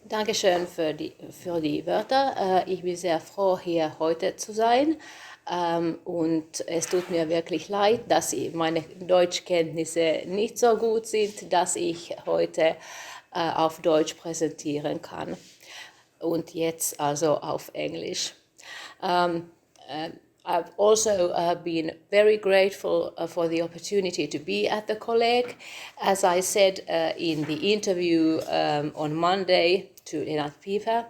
Dankeschön für die Wörter. Ich bin sehr froh, hier heute zu sein. Und es tut mir wirklich leid, dass meine Deutschkenntnisse nicht so gut sind, dass ich heute auf Deutsch präsentieren kann. Und jetzt also auf Englisch. I've also been very grateful for the opportunity to be at the Kolleg. As I said in the interview on Monday to EViR,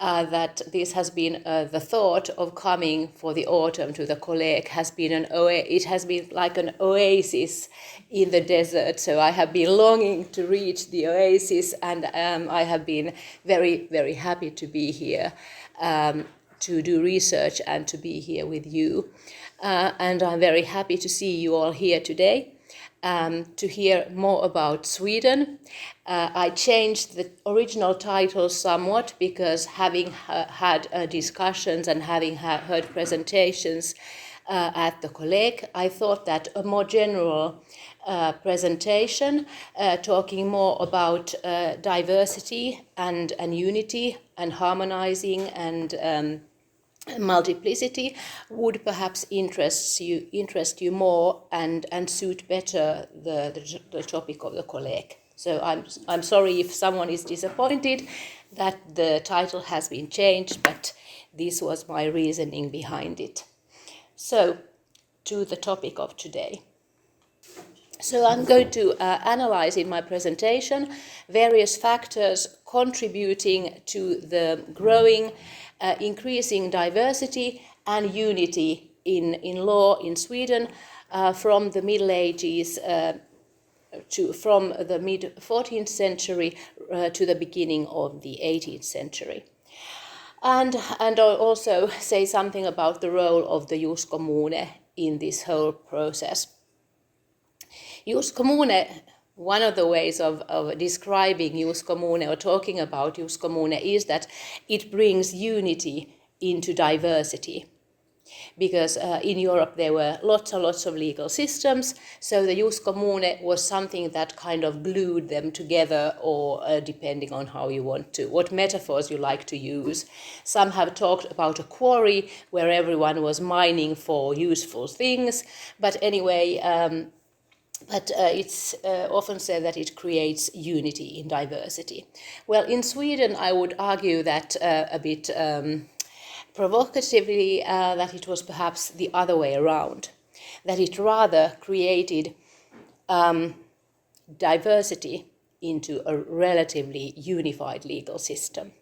that this has been the thought of coming for the autumn to the Kolleg has been it has been like an oasis in the desert. So I have been longing to reach the oasis, and I have been very, very happy to be here. To do research and to be here with you. And I'm very happy to see you all here today to hear more about Sweden. I changed the original title somewhat because having had discussions and having heard presentations at the Kolleg, I thought that a more general presentation talking more about diversity and unity and harmonizing and multiplicity would perhaps interest you more and suit better the topic of the Kolleg. So I'm sorry if someone is disappointed that the title has been changed, but this was my reasoning behind it. So to the topic of today. So I'm going to analyze in my presentation various factors contributing to the growing, increasing diversity and unity in law in Sweden from the Middle Ages from the mid-14th century to the beginning of the 18th century. And I'll also say something about the role of the jus commune in this whole process. Jus commune, one of the ways of describing jus commune or talking about jus commune is that it brings unity into diversity. Because in Europe there were lots and lots of legal systems, so the jus commune was something that kind of glued them together, or depending on how you want to, what metaphors you like to use. Some have talked about a quarry where everyone was mining for useful things, but anyway, it's often said that it creates unity in diversity. Well, in Sweden, I would argue that a bit provocatively that it was perhaps the other way around, that it rather created diversity into a relatively unified legal system.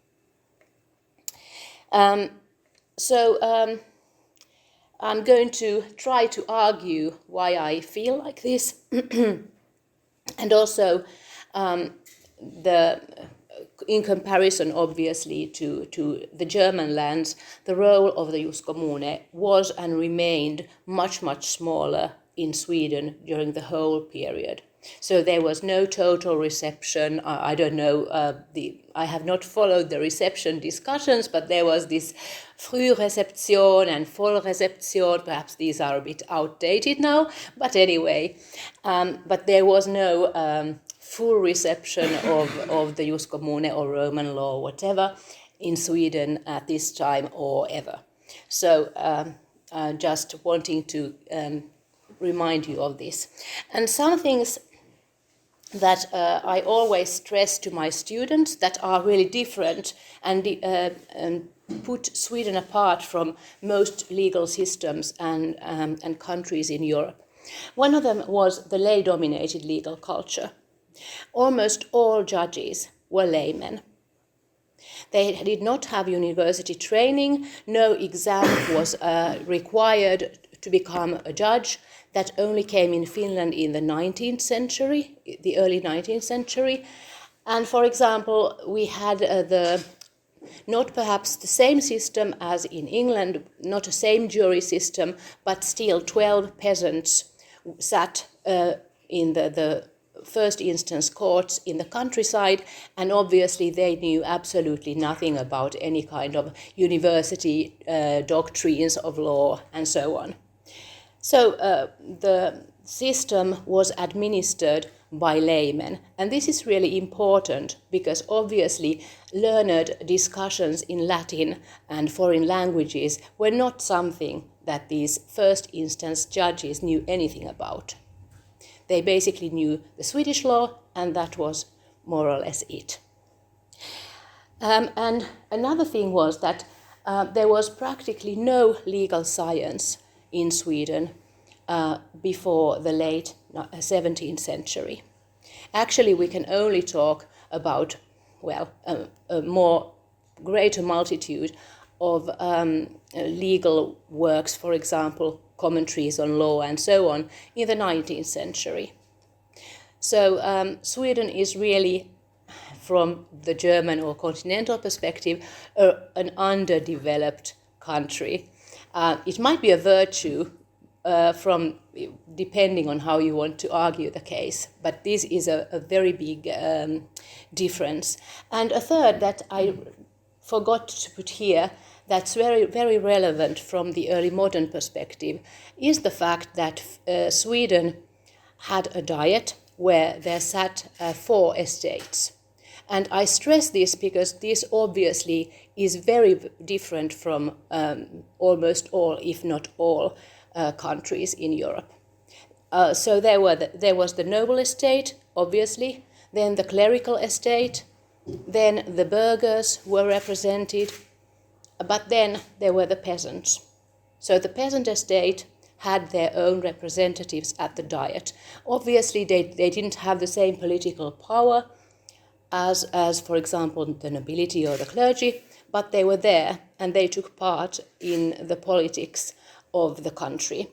I'm going to try to argue why I feel like this, and also in comparison, obviously, to the German lands, the role of the jus commune was and remained much, much smaller in Sweden during the whole period. So there was no total reception. I don't know, I have not followed the reception discussions, but there was this Frührezeption and Vollrezeption. Perhaps these are a bit outdated now, but anyway, but there was no full reception of the jus commune or Roman law, whatever, in Sweden at this time or ever. So just wanting to remind you of this. And some things that I always stress to my students that are really different and put Sweden apart from most legal systems and countries in Europe. One of them was the lay-dominated legal culture. Almost all judges were laymen. They did not have university training. No exam was required to become a judge. That only came in Finland in the 19th century, the early 19th century. And for example, we had not perhaps the same system as in England, not the same jury system, but still 12 peasants sat in the first instance courts in the countryside, and obviously they knew absolutely nothing about any kind of university doctrines of law and so on. So the system was administered by laymen. And this is really important because obviously learned discussions in Latin and foreign languages were not something that these first instance judges knew anything about. They basically knew the Swedish law, and that was more or less it. And another thing was that there was practically no legal science in Sweden before the late 17th century. Actually, we can only talk about, well, a more greater multitude of legal works, for example, commentaries on law and so on, in the 19th century. So Sweden is really, from the German or continental perspective, an underdeveloped country. It might be a virtue from depending on how you want to argue the case, but this is a very big difference. And a third that I forgot to put here, that's very, very relevant from the early modern perspective, is the fact that Sweden had a diet where there sat 4 estates. And I stress this because this obviously is very different from almost all, if not all, countries in Europe. So there was the noble estate, obviously, then the clerical estate, then the burghers were represented, but then there were the peasants. So the peasant estate had their own representatives at the Diet. Obviously, they didn't have the same political power as, for example, the nobility or the clergy, but they were there and they took part in the politics of the country,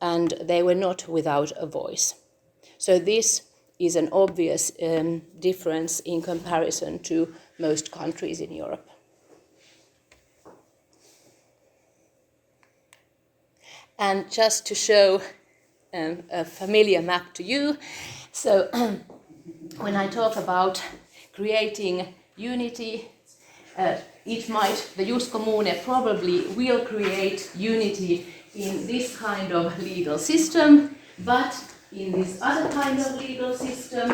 and they were not without a voice. So this is an obvious difference in comparison to most countries in Europe. And just to show a familiar map to you, so when I talk about creating unity, the Jus Commune probably will create unity in this kind of legal system, but in this other kind of legal system,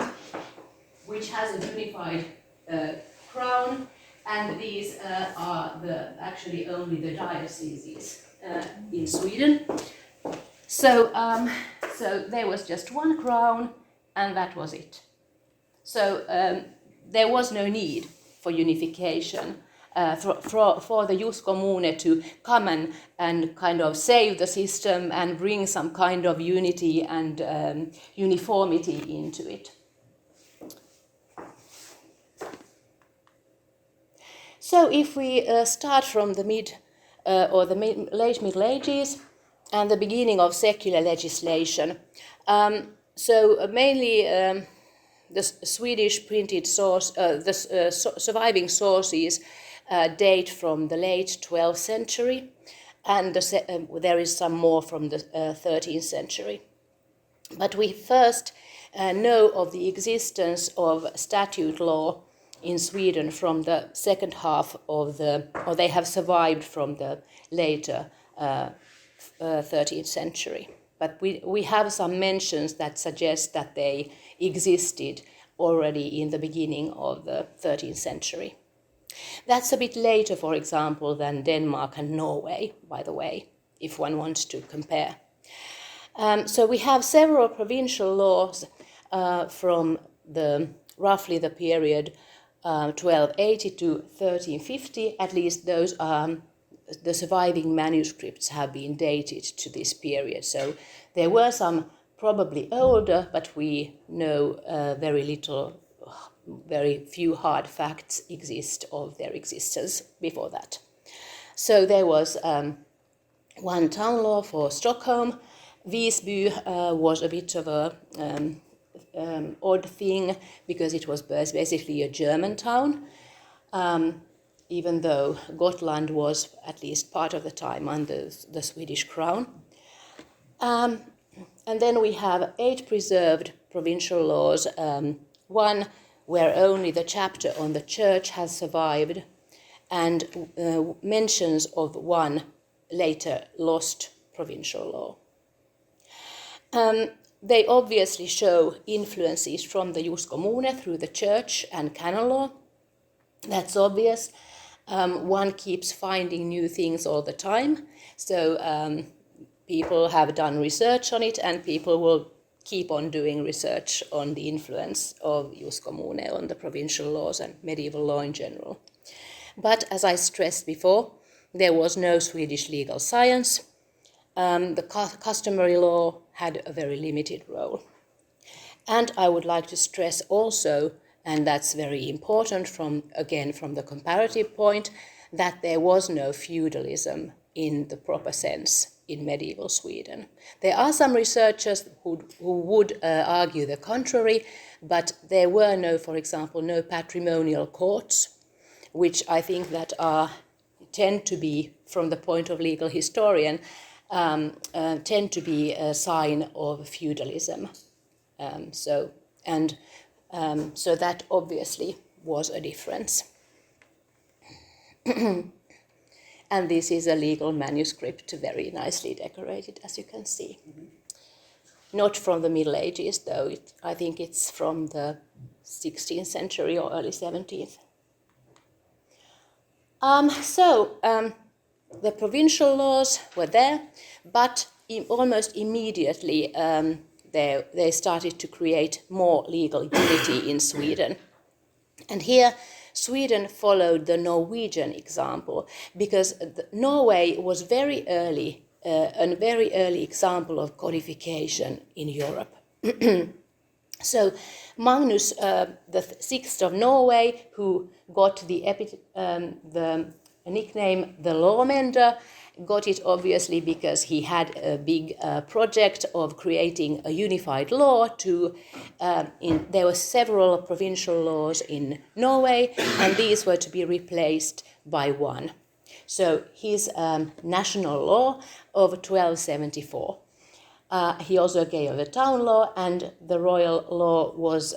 which has a unified crown, and these are actually only the dioceses in Sweden. So there was just one crown, and that was it. So there was no need for unification, for the Jus Commune to come and kind of save the system and bring some kind of unity and uniformity into it. So if we start from the late Middle Ages and the beginning of secular legislation, so mainly the Swedish printed source, surviving sources date from the late 12th century, and there is some more from the 13th century. But we first know of the existence of statute law in Sweden from the second half of or they have survived from the later 13th century. But we have some mentions that suggest that they existed already in the beginning of the 13th century. That's a bit later, for example, than Denmark and Norway, by the way, if one wants to compare. So we have several provincial laws from roughly the period 1280 to 1350, at least those the surviving manuscripts have been dated to this period. So there were some probably older, but we know very little, very few hard facts exist of their existence before that. So there was one town law for Stockholm. Visby was a bit of a odd thing because it was basically a German town, even though Gotland was at least part of the time under the Swedish crown. And then we have 8 preserved provincial laws, one where only the chapter on the church has survived, and mentions of one later lost provincial law. They obviously show influences from the jus commune through the church and canon law. That's obvious. One keeps finding new things all the time. So people have done research on it, and people will keep on doing research on the influence of jus commune on the provincial laws and medieval law in general. But as I stressed before, there was no Swedish legal science. The customary law had a very limited role. And I would like to stress also, and that's very important from the comparative point, that there was no feudalism in the proper sense in medieval Sweden. There are some researchers who would argue the contrary, but there were no, for example, no patrimonial courts, which I think that tend to be, from the point of legal historian, tend to be a sign of feudalism. So that obviously was a difference. And this is a legal manuscript, very nicely decorated, as you can see. Not from the Middle Ages, though. I think it's from the 16th century or early 17th. The provincial laws were there, but almost immediately they started to create more legal unity in Sweden. And here Sweden followed the Norwegian example, because Norway was a very early example of codification in Europe. So Magnus VI of Norway, who got the nickname the Lawmender, got it obviously because he had a big project of creating a unified law. There were several provincial laws in Norway, and these were to be replaced by one. So his national law of 1274. He also gave the town law, and the royal law was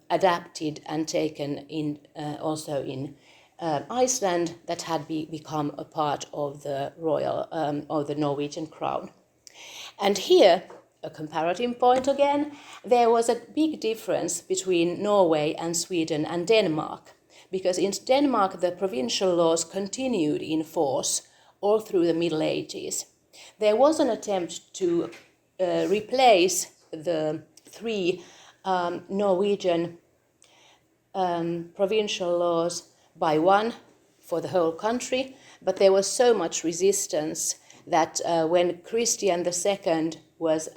adapted and taken in also in Iceland, that had become a part of the royal of the Norwegian crown. And here, a comparative point again, there was a big difference between Norway and Sweden and Denmark, because in Denmark the provincial laws continued in force all through the Middle Ages. There was an attempt to replace the three Norwegian provincial laws by one for the whole country, but there was so much resistance that when Christian II was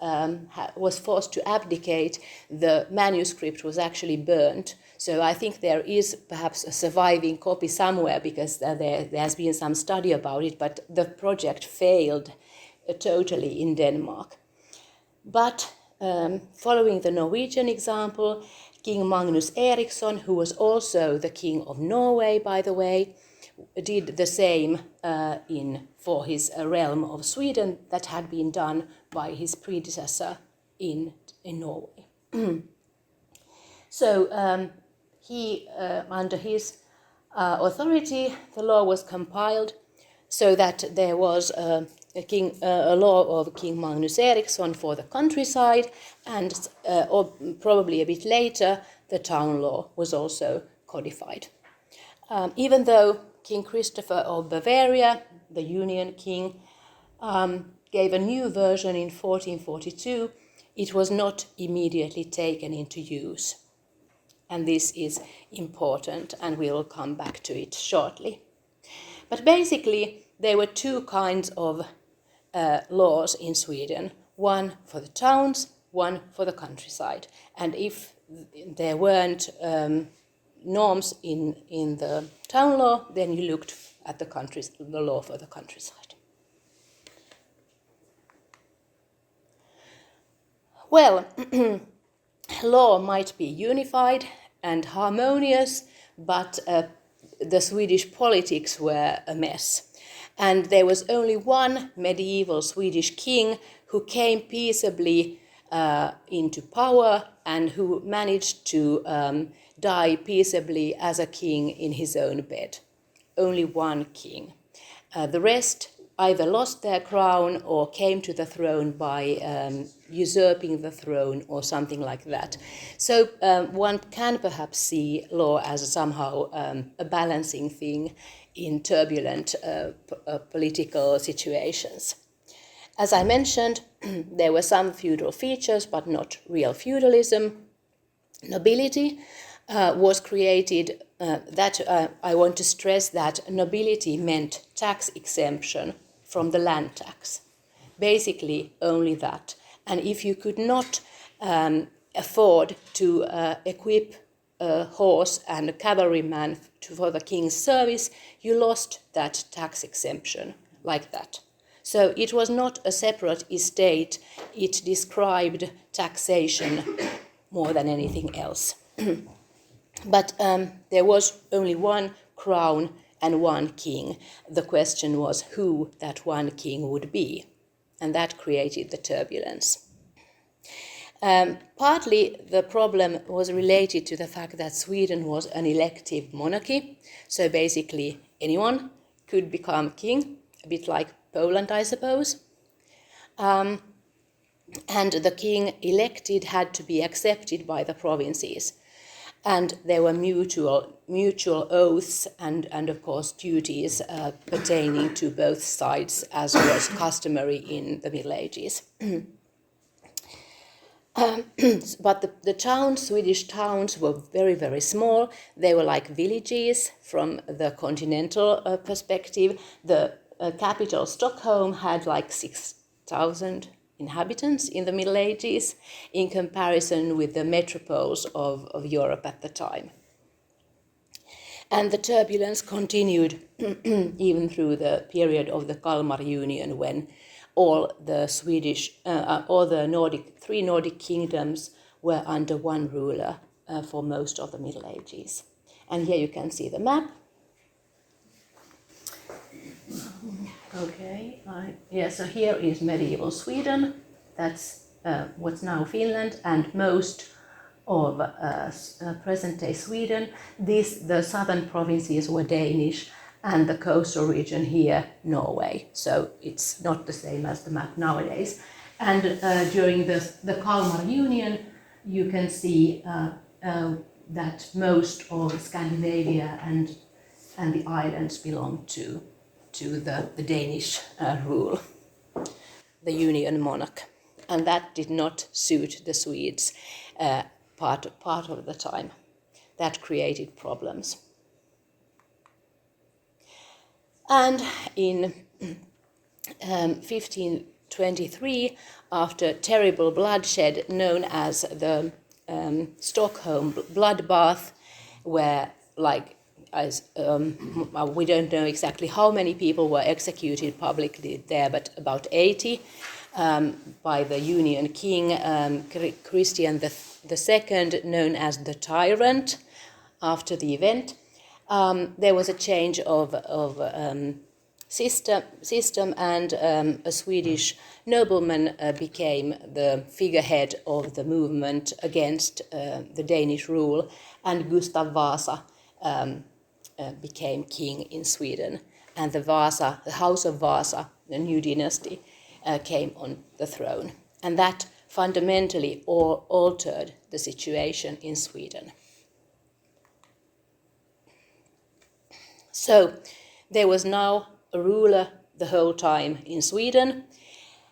forced to abdicate, the manuscript was actually burnt. So I think there is perhaps a surviving copy somewhere, because there has been some study about it, but the project failed totally in Denmark. But following the Norwegian example, King Magnus Eriksson, who was also the King of Norway, by the way, did the same for his realm of Sweden that had been done by his predecessor in Norway. So under his authority, the law was compiled so that there was a law of King Magnus Eriksson for the countryside, and or probably a bit later, the town law was also codified. Even though King Christopher of Bavaria, the Union King, gave a new version in 1442, it was not immediately taken into use. And this is important, and we will come back to it shortly. But basically, there were two kinds of laws in Sweden, one for the towns, one for the countryside. And if there weren't norms in the town law, then you looked at the law for the countryside. Well, law might be unified and harmonious, but the Swedish politics were a mess. And there was only one medieval Swedish king who came peaceably into power and who managed to die peaceably as a king in his own bed. Only one king. The rest either lost their crown or came to the throne by usurping the throne or something like that. So one can perhaps see law as somehow a balancing thing in turbulent political situations. As I mentioned, there were some feudal features, but not real feudalism. Nobility was created. I want to stress that nobility meant tax exemption from the land tax. Basically, only that. And if you could not afford to equip a horse and a cavalryman for the king's service, you lost that tax exemption like that. So it was not a separate estate, it described taxation more than anything else. But there was only one crown and one king. The question was who that one king would be, and that created the turbulence. Partly the problem was related to the fact that Sweden was an elective monarchy, so basically anyone could become king, a bit like Poland, I suppose. And the king elected had to be accepted by the provinces. And there were mutual oaths and of course duties pertaining to both sides, as was customary in the Middle Ages. But the Swedish towns were very, very small. They were like villages from the continental perspective. The capital, Stockholm, had like 6,000 inhabitants in the Middle Ages in comparison with the metropoles of Europe at the time. And the turbulence continued even through the period of the Kalmar Union, when all the three Nordic kingdoms were under one ruler for most of the Middle Ages. And here you can see the map. Okay, so here is medieval Sweden. That's what's now Finland and most of present-day Sweden. The southern provinces were Danish, and the coastal region here, Norway. So it's not the same as the map nowadays. And during the Kalmar Union, you can see that most of Scandinavia and the islands belonged to the Danish rule, the Union monarch. And that did not suit the Swedes part of the time. That created problems. And in 1523, after terrible bloodshed known as the Stockholm bloodbath, where we don't know exactly how many people were executed publicly there, but about 80 by the Union king Christian II, known as the Tyrant. After the event, there was a change of system, and a Swedish nobleman became the figurehead of the movement against the Danish rule, and Gustav Vasa became king in Sweden, and the House of Vasa, the new dynasty, came on the throne, and that fundamentally altered the situation in Sweden. So there was now a ruler the whole time in Sweden.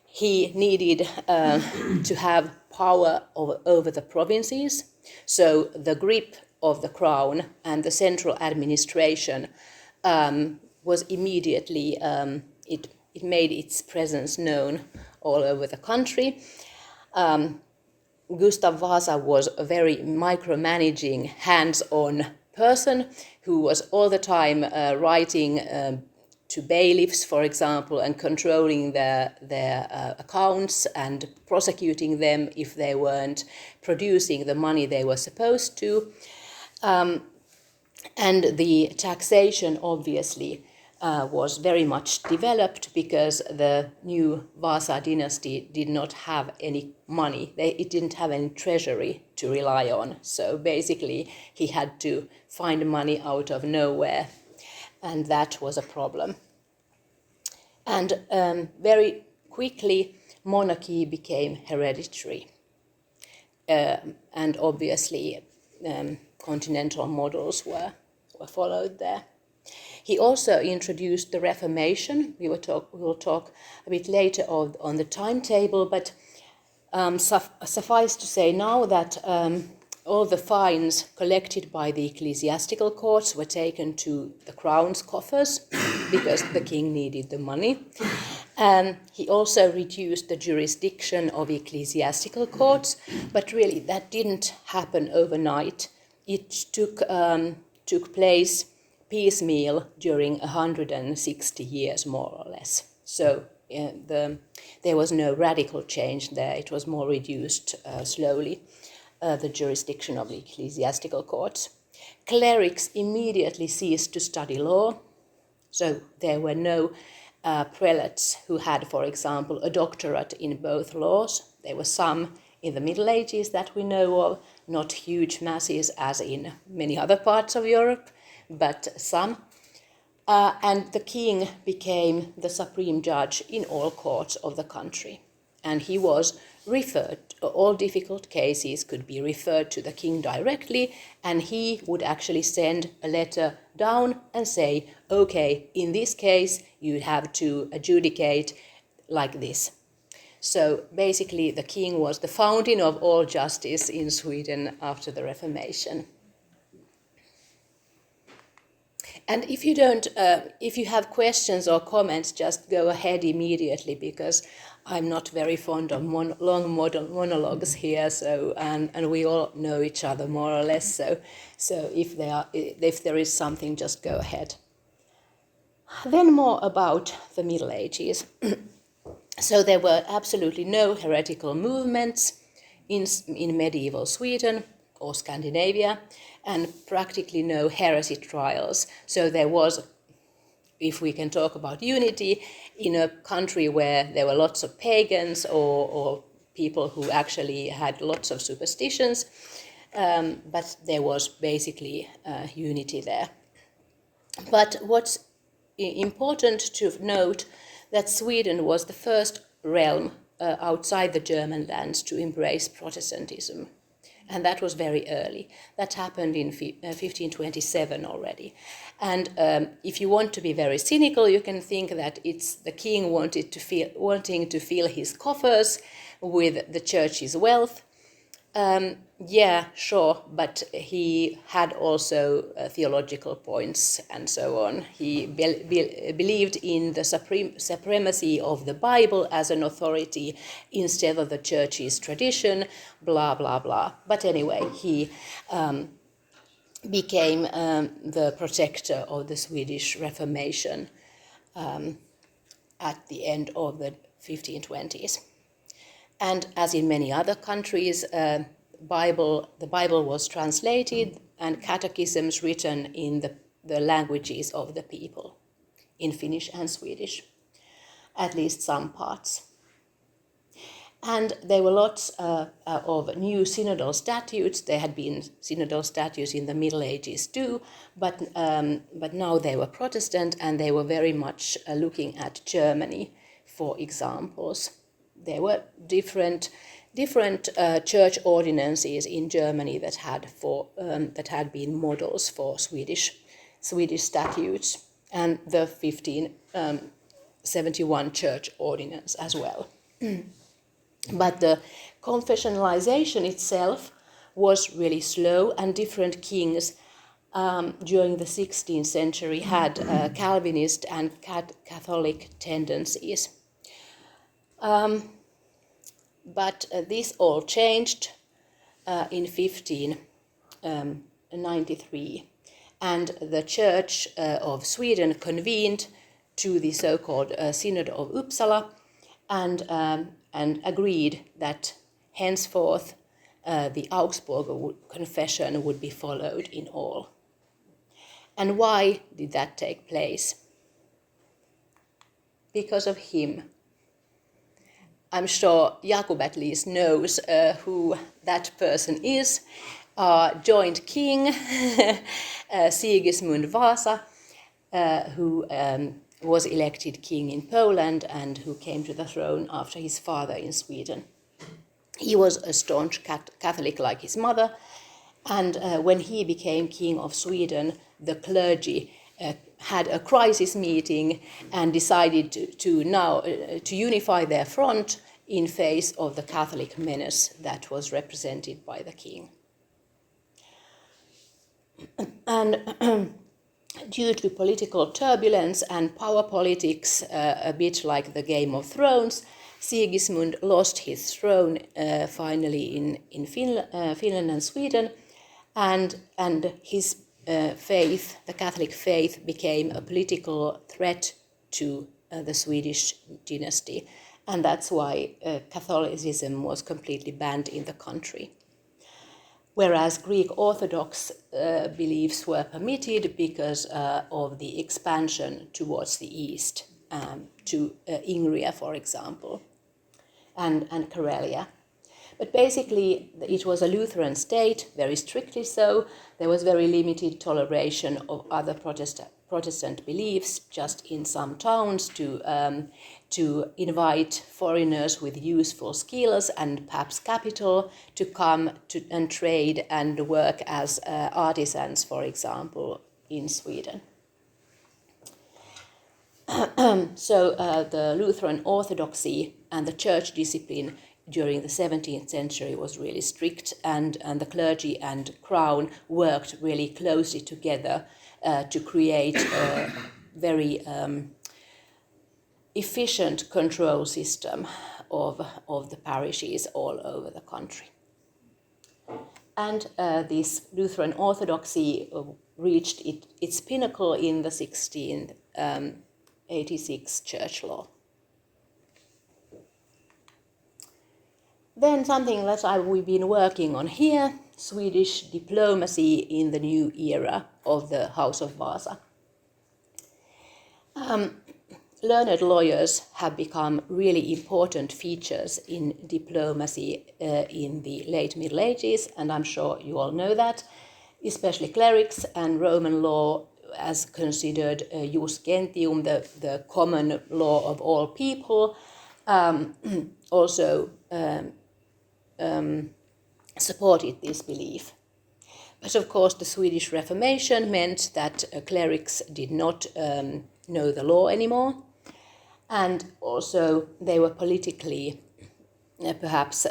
He needed to have power over the provinces, so the grip of the crown and the central administration was immediately, it made its presence known all over the country. Gustav Vasa was a very micromanaging, hands-on person who was all the time writing to bailiffs, for example, and controlling their accounts and prosecuting them if they weren't producing the money they were supposed to. And the taxation, obviously, was very much developed because the new Vasa dynasty did not have any money. It didn't have any treasury to rely on. So basically, he had to find money out of nowhere, and that was a problem. And very quickly, monarchy became hereditary. And obviously, continental models were followed there. He also introduced the Reformation. We will talk a bit later on the timetable, but suffice to say now that all the fines collected by the ecclesiastical courts were taken to the crown's coffers because the king needed the money. He also reduced the jurisdiction of ecclesiastical courts, but really that didn't happen overnight. It took place piecemeal during 160 years, more or less. So there was no radical change there. It was more reduced slowly, the jurisdiction of the ecclesiastical courts. Clerics immediately ceased to study law. So there were no prelates who had, for example, a doctorate in both laws. There were some in the Middle Ages that we know of, not huge masses as in many other parts of Europe, but some. And the king became the supreme judge in all courts of the country. And he was referred, all difficult cases could be referred to the king directly, and he would actually send a letter down and say, okay, in this case, you have to adjudicate like this. So basically, the king was the fountain of all justice in Sweden after the Reformation. And if you have questions or comments, just go ahead immediately, because I'm not very fond of long monologues here. So and we all know each other more or less. So if there is something, just go ahead. Then more about the Middle Ages. So there were absolutely no heretical movements in medieval Sweden or Scandinavia, and practically no heresy trials. So there was, if we can talk about unity, in a country where there were lots of pagans or people who actually had lots of superstitions, but there was basically unity there. But what's important to note that Sweden was the first realm outside the German lands to embrace Protestantism. And that was very early. That happened in 1527 already. And if you want to be very cynical, you can think that it's the king wanting to fill his coffers with the church's wealth. Yeah, sure, but he had also theological points and so on. He believed in the supremacy of the Bible as an authority instead of the church's tradition, blah, blah, blah. But anyway, he became the protector of the Swedish Reformation at the end of the 1520s. And as in many other countries, the Bible was translated and catechisms written in the languages of the people, in Finnish and Swedish, at least some parts. And there were lots of new synodal statutes. There had been synodal statutes in the Middle Ages too, but now they were Protestant, and they were very much looking at Germany for examples. There were different church ordinances in Germany that had been models for Swedish statutes, and the 1571 church ordinance as well. But the confessionalization itself was really slow, and different kings during the 16th century had Calvinist and Catholic tendencies. But this all changed in 1593, and the Church of Sweden convened to the so-called Synod of Uppsala, and agreed that henceforth the Augsburger Confession would be followed in all. And why did that take place? Because of him. I'm sure Jakub at least knows who that person is. Joint king Sigismund Vasa, who was elected king in Poland and who came to the throne after his father in Sweden. He was a staunch Catholic like his mother, and when he became king of Sweden, the clergy had a crisis meeting and decided to unify their front in face of the Catholic menace that was represented by the king. And due to political turbulence and power politics, a bit like the Game of Thrones, Sigismund lost his throne finally in Finland and Sweden, and his faith, the Catholic faith, became a political threat to the Swedish dynasty, and that's why Catholicism was completely banned in the country. Whereas Greek Orthodox beliefs were permitted because of the expansion towards the east, to Ingria, for example, and Karelia. But basically, it was a Lutheran state, very strictly so. There was very limited toleration of other Protestant beliefs, just in some towns to invite foreigners with useful skills and perhaps capital to come and trade and work as artisans, for example, in Sweden. So the Lutheran orthodoxy and the church discipline during the 17th century was really strict, and the clergy and crown worked really closely together to create a very efficient control system of the parishes all over the country. And this Lutheran orthodoxy reached its pinnacle in the 1686 church law. Then something that we've been working on here, Swedish diplomacy in the new era of the House of VASA. Learned lawyers have become really important features in diplomacy in the late Middle Ages, and I'm sure you all know that, especially clerics and Roman law as considered jus gentium, the common law of all people, also supported this belief. But of course, the Swedish Reformation meant that clerics did not know the law anymore, and also they were politically perhaps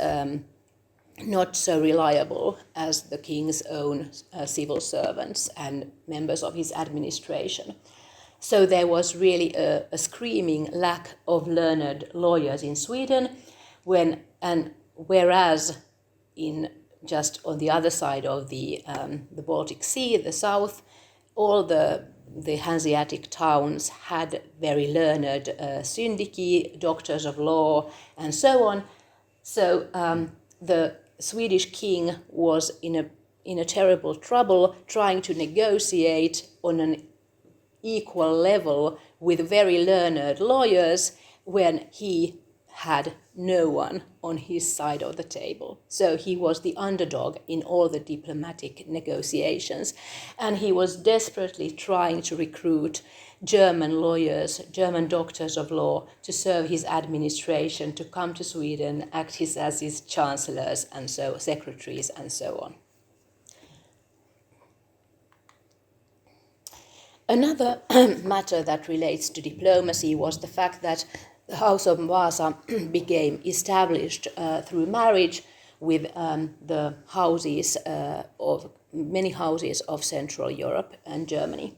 not so reliable as the king's own civil servants and members of his administration. So there was really a screaming lack of learned lawyers in Sweden, whereas in just on the other side of the Baltic Sea, the south, all the Hanseatic towns had very learned syndiki, doctors of law, and so on. So the Swedish king was in a terrible trouble trying to negotiate on an equal level with very learned lawyers when he had no one on his side of the table. So he was the underdog in all the diplomatic negotiations, and he was desperately trying to recruit German lawyers, German doctors of law to serve his administration, to come to Sweden, act as his chancellors and so secretaries and so on. Another matter that relates to diplomacy was the fact that the House of Vasa became established through marriage with the houses of many houses of Central Europe and Germany.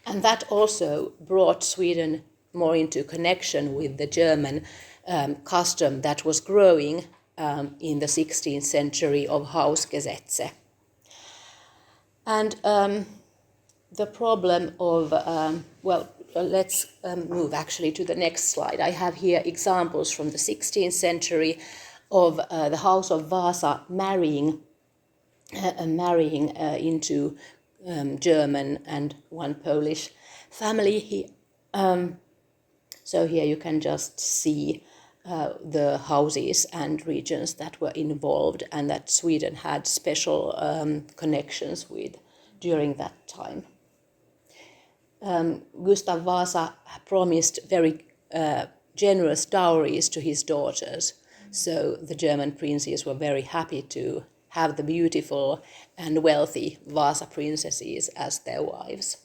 And that also brought Sweden more into connection with the German custom that was growing in the 16th century of Hausgesetze. And the problem of, let's move actually to the next slide. I have here examples from the 16th century of the House of Vasa marrying into German and one Polish family. So here you can just see the houses and regions that were involved and that Sweden had special connections with during that time. Gustav Vasa promised very generous dowries to his daughters. So the German princes were very happy to have the beautiful and wealthy Vasa princesses as their wives.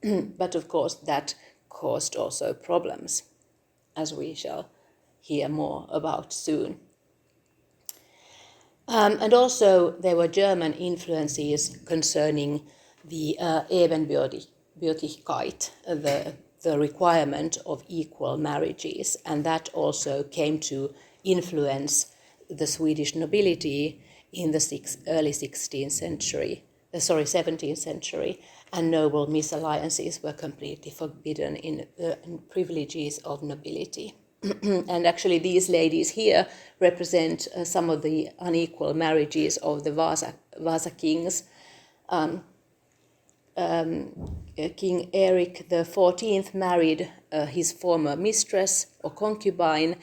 But of course that caused also problems, as we shall hear more about soon. And also there were German influences concerning the Ebenbürtigkeit, the requirement of equal marriages, and that also came to influence the Swedish nobility in the early 17th century, and noble misalliances were completely forbidden in privileges of nobility. And actually these ladies here represent some of the unequal marriages of the Vasa kings. King Eric XIV married his former mistress or concubine,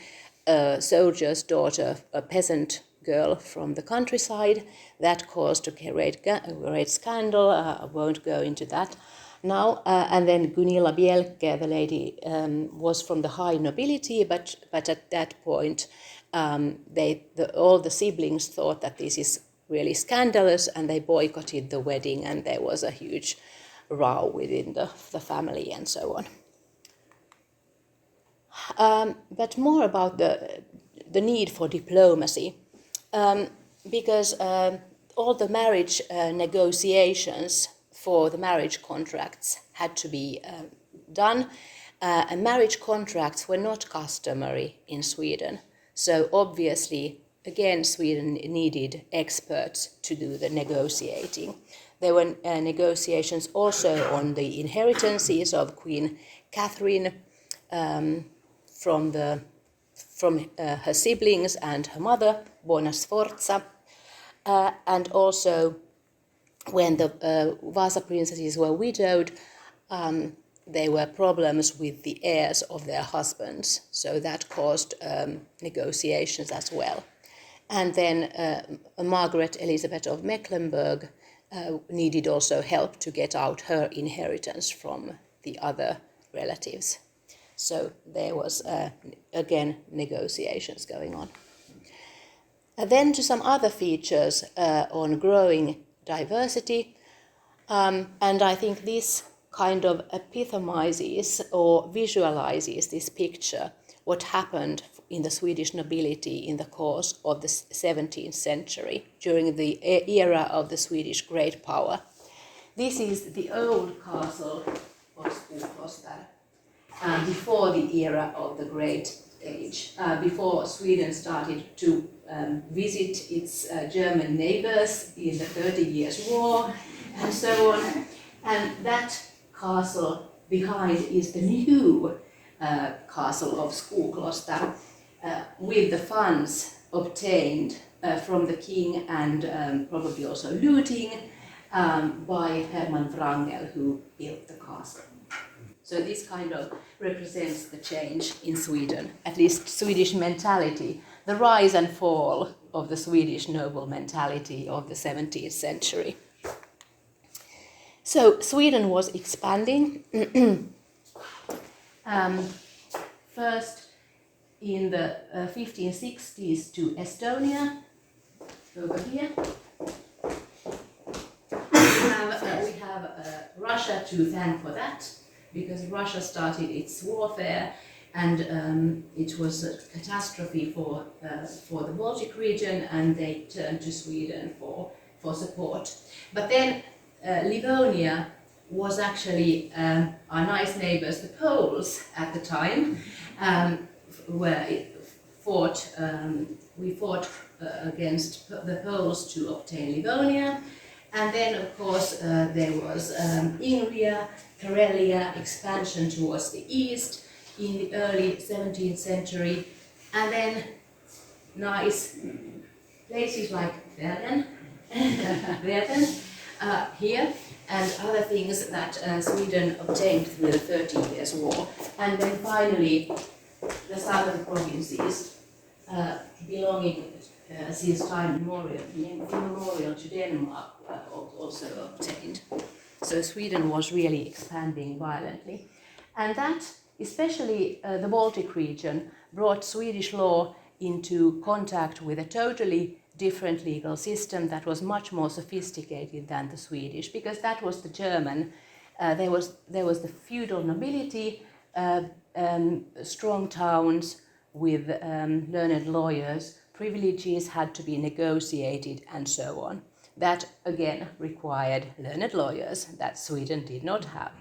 a soldier's daughter, a peasant girl from the countryside. That caused a great scandal. I won't go into that now. And then Gunilla Bjelke, the lady, was from the high nobility, but at that point all the siblings thought that this is really scandalous, and they boycotted the wedding, and there was a huge row within the family and so on. But more about the need for diplomacy, because all the marriage negotiations for the marriage contracts had to be done, and marriage contracts were not customary in Sweden. So obviously, again, Sweden needed experts to do the negotiating. There were negotiations also on the inheritances of Queen Catherine from her siblings and her mother, Bona Sforza, and also when the Vasa princesses were widowed, there were problems with the heirs of their husbands, so that caused negotiations as well. And then Margaret Elizabeth of Mecklenburg needed also help to get out her inheritance from the other relatives. So there was, again, negotiations going on. Then to some other features on growing diversity, and I think this kind of epitomizes or visualizes this picture, what happened in the Swedish nobility in the course of the 17th century, during the era of the Swedish great power. This is the old castle of Skokloster, before the era of the Great Age, before Sweden started to visit its German neighbors in the 30 Years' War and so on. And that castle behind is the new castle of Skokloster, with the funds obtained from the king and probably also looting by Hermann Wrangel, who built the castle. So this kind of represents the change in Sweden, at least Swedish mentality, the rise and fall of the Swedish noble mentality of the 17th century. So Sweden was expanding. First in the 1560s to Estonia, over here. We have Russia to thank for that, because Russia started its warfare, and it was a catastrophe for the Baltic region, and they turned to Sweden for support. But then Livonia was actually our nice neighbors, the Poles, at the time, where we fought against the Poles to obtain Livonia. And then, of course, there was Ingria, Karelia, expansion towards the east in the early 17th century. And then nice places like Verden, here, and other things that Sweden obtained through the 30 Years' War. And then finally, the southern provinces belonging since time immemorial to Denmark also obtained. So Sweden was really expanding violently. And that, especially the Baltic region, brought Swedish law into contact with a totally different legal system that was much more sophisticated than the Swedish, because that was the German. There was the feudal nobility, strong towns with learned lawyers, privileges had to be negotiated, and so on. That again required learned lawyers that Sweden did not have.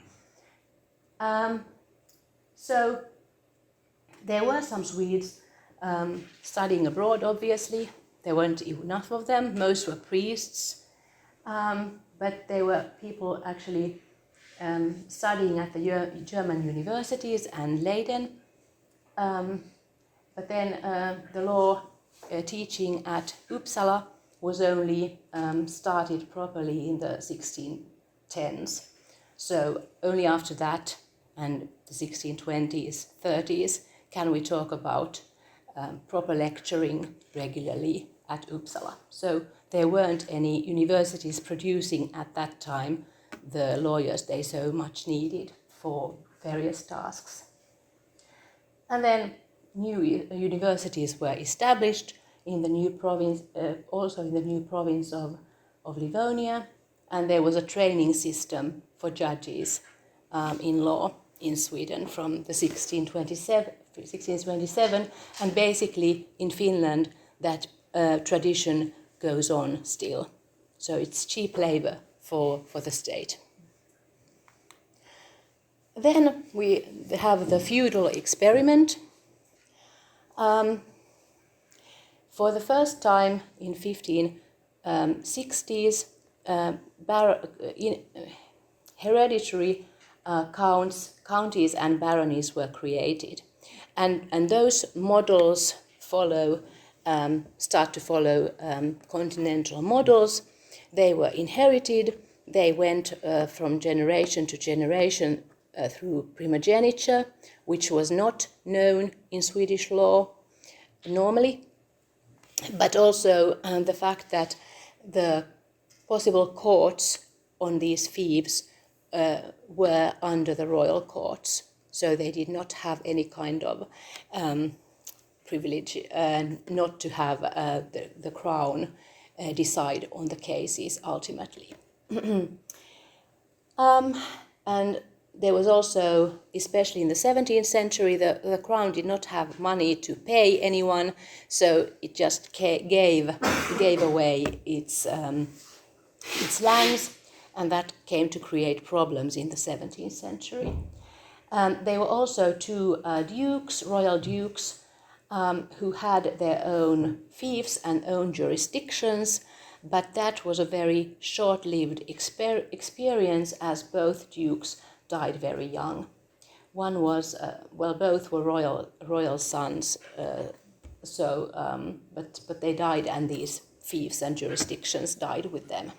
So there were some Swedes studying abroad, obviously. There weren't enough of them. Most were priests. But there were people actually studying at the German universities and Leiden. But then the law teaching at Uppsala was only started properly in the 1610s. So only after that, and the 1620s, 30s, can we talk about proper lecturing regularly at Uppsala. So there weren't any universities producing at that time the lawyers they so much needed for various tasks. And then new universities were established in the new province, also in the new province of Livonia, and there was a training system for judges in law in Sweden from the 1627, and basically in Finland that tradition goes on still. So it's cheap labor for the state. Then we have the feudal experiment. For the first time in 1560s, hereditary counties and baronies were created. And those models start to follow continental models. They were inherited. They went from generation to generation through primogeniture, which was not known in Swedish law normally, but also the fact that the possible courts on these fiefs were under the royal courts, so they did not have any kind of privilege not to have the crown decide on the cases ultimately. And there was also, especially in the 17th century, the crown did not have money to pay anyone, so it just gave away its lands, and that came to create problems in the 17th century. There were also two dukes, royal dukes, who had their own fiefs and own jurisdictions, but that was a very short-lived experience, as both dukes died very young. One was, both were royal sons, but they died, and these fiefs and jurisdictions died with them.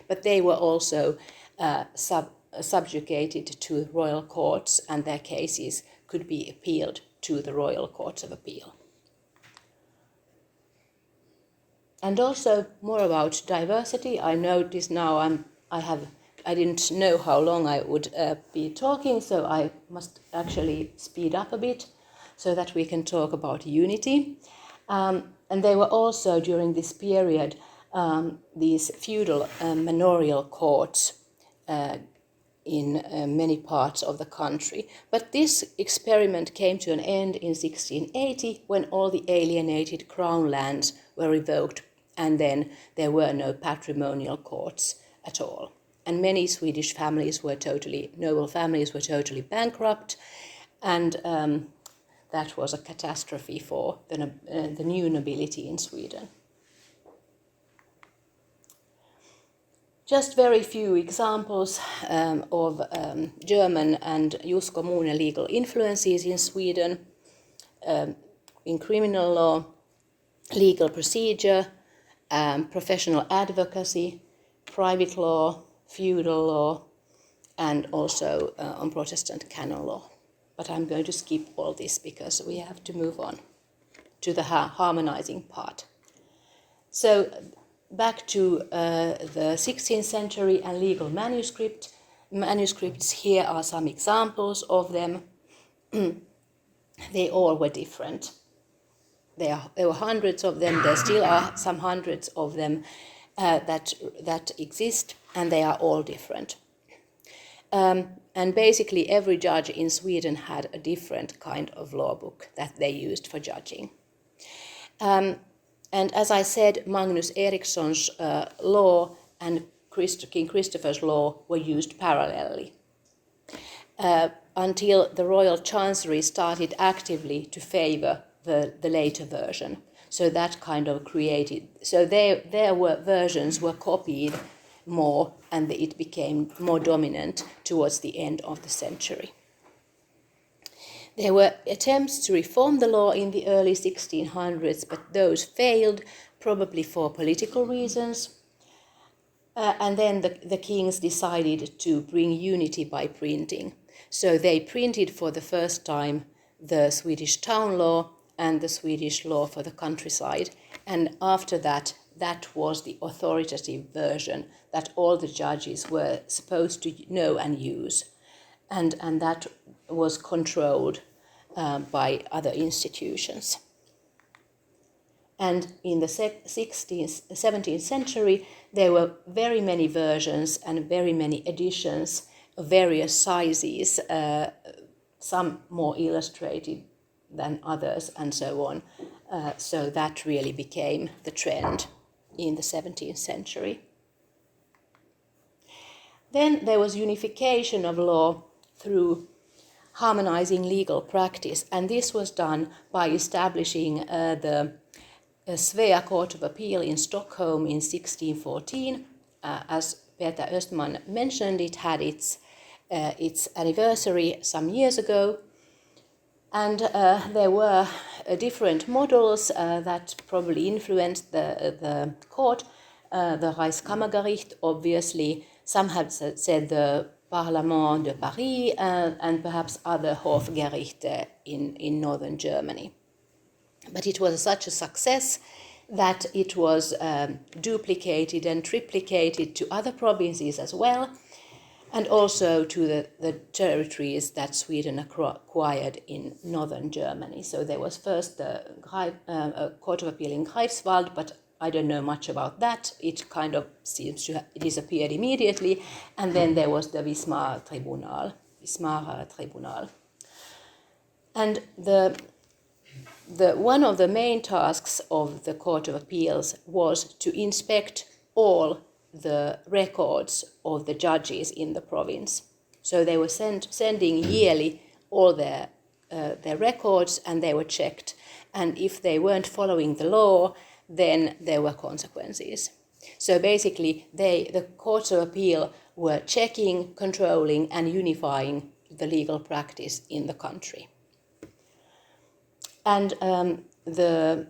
But they were also subjugated to royal courts, and their cases could be appealed to the royal courts of appeal. And also more about diversity. I notice now I didn't know how long I would be talking, so I must actually speed up a bit so that we can talk about unity. And there were also during this period these feudal manorial courts in many parts of the country. But this experiment came to an end in 1680 when all the alienated crown lands were revoked, and then there were no patrimonial courts at all. And many Swedish noble families were totally bankrupt, and that was a catastrophe for the new nobility in Sweden. Just very few examples of German and jus commune legal influences in Sweden, in criminal law, legal procedure, professional advocacy, private law, feudal law, and also on Protestant canon law. But I'm going to skip all this because we have to move on to the harmonizing part. So back to the 16th century and legal manuscript. manuscripts. Here are some examples of them. They all were different. There were hundreds of them. There still are some hundreds of them that exist, and they are all different. And basically every judge in Sweden had a different kind of law book that they used for judging. And as I said, Magnus Eriksson's law and King Christopher's law were used parallelly until the Royal Chancery started actively to favor the later version. So that kind of created, so their versions were copied more, and it became more dominant towards the end of the century. There were attempts to reform the law in the early 1600s, but those failed, probably for political reasons. And then the kings decided to bring unity by printing. So they printed for the first time the Swedish town law and the Swedish law for the countryside. And after that, that was the authoritative version that all the judges were supposed to know and use. And that was controlled by other institutions. And in the 17th century, there were very many versions and very many editions of various sizes, some more illustrated than others, and so on. So that really became the trend in the 17th century. Then there was unification of law through harmonizing legal practice, and this was done by establishing the Svea Court of Appeal in Stockholm in 1614. As Peter Östman mentioned, it had its anniversary some years ago, and there were different models that probably influenced the court. The Reichskammergericht, obviously, some have said the Parlement de Paris, and perhaps other Hofgerichte in northern Germany. But it was such a success that it was duplicated and triplicated to other provinces as well, and also to the territories that Sweden acquired in northern Germany. So there was first the Court of Appeal in Greifswald, but I don't know much about that. It kind of seems to have disappeared immediately. And then there was the Wismar Tribunal. And one of the main tasks of the Court of Appeals was to inspect all the records of the judges in the province. So they were sending yearly all their records, and they were checked. And if they weren't following the law, then there were consequences. So basically, the Courts of Appeal were checking, controlling, and unifying the legal practice in the country. And the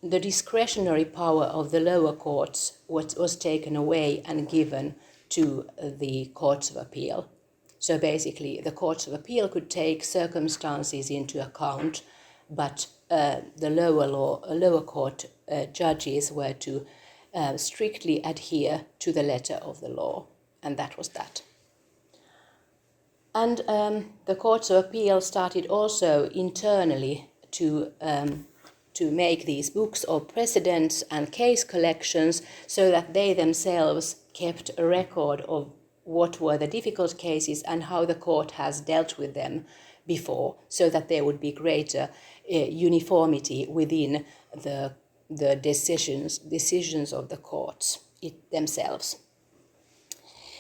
discretionary power of the lower courts was taken away and given to the Courts of Appeal. So basically, the Courts of Appeal could take circumstances into account, but the lower court judges were to strictly adhere to the letter of the law, and that was that. And the Courts of Appeal started also internally to make these books of precedents and case collections, so that they themselves kept a record of what were the difficult cases and how the court has dealt with them before, so that there would be greater uniformity within the decisions of the courts themselves.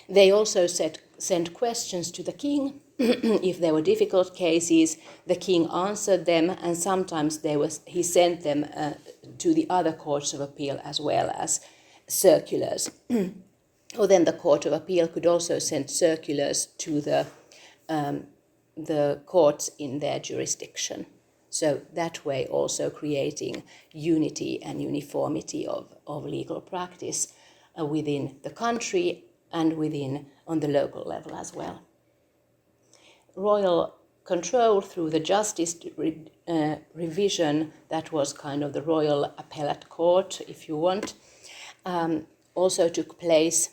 They also sent questions to the king. If there were difficult cases, the king answered them, and sometimes he sent them to the other Courts of Appeal as well as circulars. Or then the Court of Appeal could also send circulars to the courts in their jurisdiction. So that way also creating unity and uniformity of legal practice within the country and on the local level as well. Royal control through the justice revision, that was kind of the Royal Appellate Court, if you want, also took place.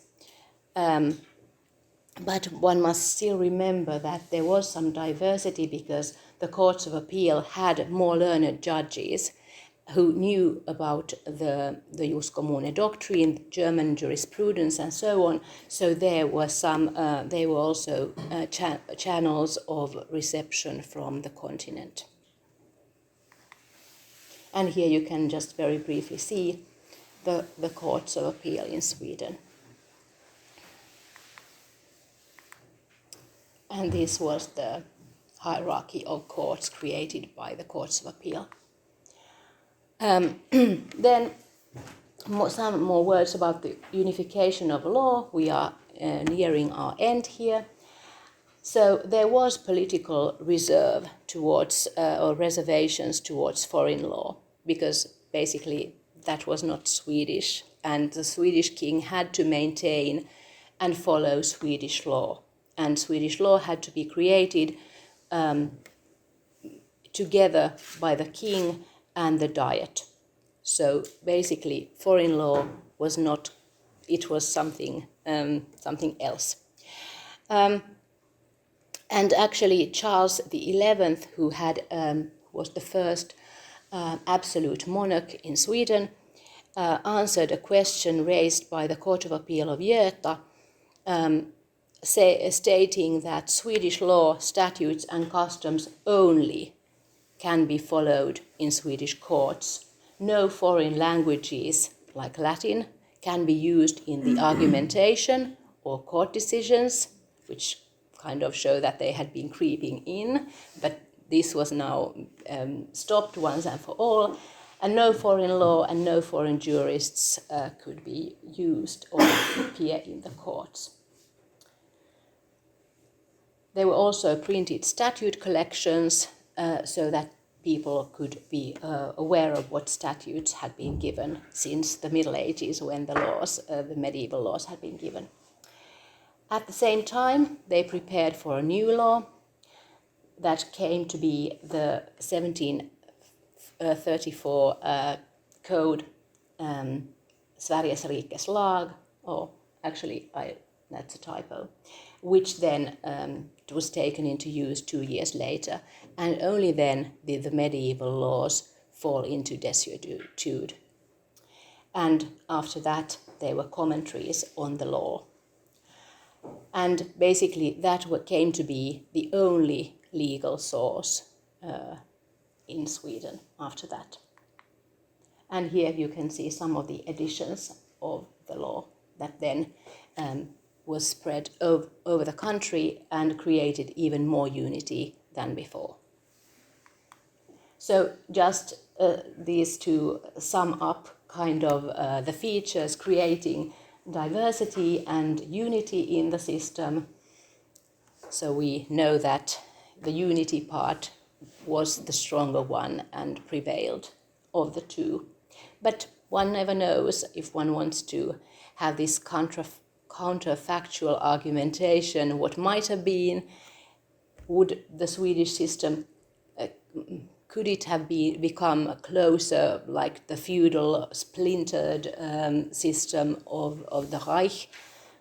But one must still remember that there was some diversity because the courts of appeal had more learned judges who knew about the jus commune doctrine, German jurisprudence, and so on. So there were they were also channels of reception from the continent. And here you can just very briefly see the courts of appeal in Sweden. And this was the hierarchy of courts created by the courts of appeal. Then some more words about the unification of law. We are nearing our end here. So there was political reserve towards, or reservations towards foreign law, because basically that was not Swedish, and the Swedish king had to maintain and follow Swedish law. And Swedish law had to be created together by the king and the diet. So basically, foreign law was not; it was something else. And actually, Charles XI, who was the first absolute monarch in Sweden, answered a question raised by the Court of Appeal of Käte, stating that Swedish law, statutes and customs only can be followed in Swedish courts. No foreign languages, like Latin, can be used in the argumentation or court decisions, which kind of show that they had been creeping in, but this was now stopped once and for all, and no foreign law and no foreign jurists could be used or appear in the courts. There were also printed statute collections so that people could be aware of what statutes had been given since the Middle Ages, when the medieval laws had been given. At the same time, they prepared for a new law that came to be the 1734 code, Sveriges rikes lag, or actually that's a typo, which then was taken into use 2 years later, and only then did the medieval laws fall into desuetude. And after that, there were commentaries on the law. And basically, that came to be the only legal source in Sweden after that. And here you can see some of the editions of the law that then was spread over the country and created even more unity than before. So just these to sum up kind of the features creating diversity and unity in the system. So we know that the unity part was the stronger one and prevailed of the two. But one never knows. If one wants to have this counterfactual argumentation, what might have been, would the Swedish system, could it have become closer, like the feudal splintered system of the Reich?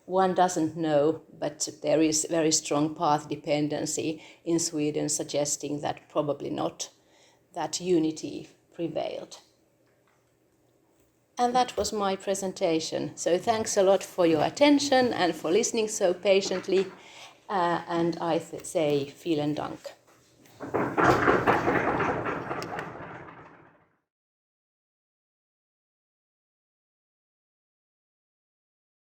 One doesn't know, but there is very strong path dependency in Sweden suggesting that probably not, that unity prevailed. And that was my presentation. So thanks a lot for your attention and for listening so patiently. And I say vielen Dank.